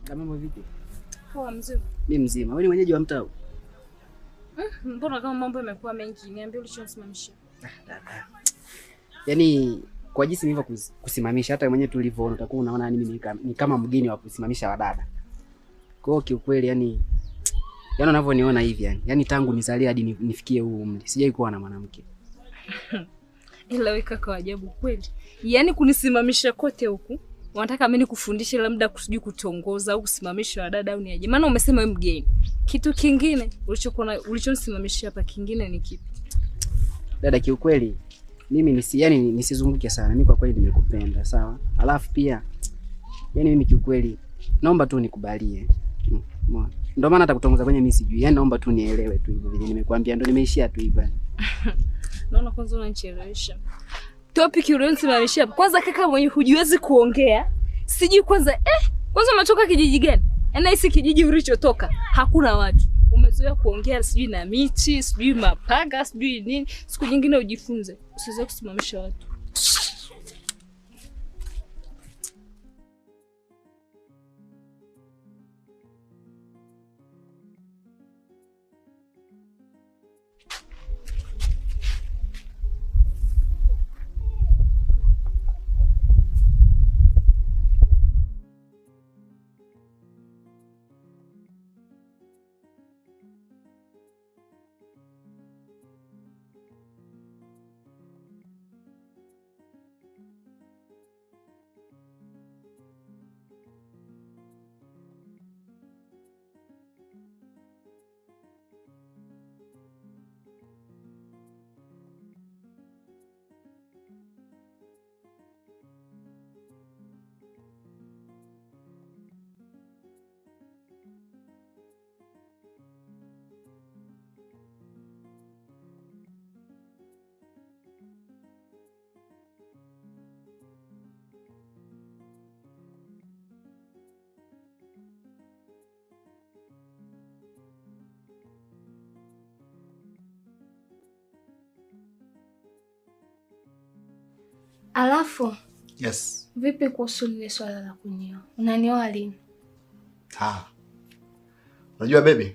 Mambo vipi? Poa mzima. Mimi mzima. Wewe ni mwenyeji wa mtaa? Mbona kama mambo yamekuwa mengi? Niambie ulichosimamisha. Dada. Yaani kwa jinsi nilivyo kusimamisha hata mwenyewe tulivyoona utakuwa unaona mimi ni kama mgeni wa kusimamisha wadada. Kwa hiyo kiukweli yani unavyoniona hivi yani tangu nizalie hadi nifikie huu umri sijai kuwa na mwanamke. Ila wewe kaka wa ajabu kweli. Yaani kunisimamisha kote huku. Wanataka mimi nikufundishe labda kusijui kutongoza au kusimamisha wadada au ni aje? Maana umesema wewe mgeni. Kitu kingine ulichonisimamisha hapa kingine ni kipi? Dada, kiukweli mimi nisizunguke sana. Mimi kwa kweli nimekupenda, sawa? Alafu pia yani mimi kiukweli naomba tu nikubalie. Ndio maana hata kutongoza kwenye mimi sijui. Yaani naomba tu nielewe tu hivyo vile nimekuambia ndio nimeishia tu hivyo. Naona kwanza unanichelewesha. Topic ulionisimamisha hapa. Kwanza kaka mwenye hujiwezi kuongea. Sijui kwanza kwanza umetoka kijiji gani? Yaani hisi kijiji ulichotoka hakuna watu. Umezoea kuongea sijui na miti, sijui mapanga, sijui nini. Siku nyingine ujifunze. Usiweze kusimamisha watu. Alafu, yes. Vipi kuhusu lile swala la kunioa? Unanioa lini? Unajua baby,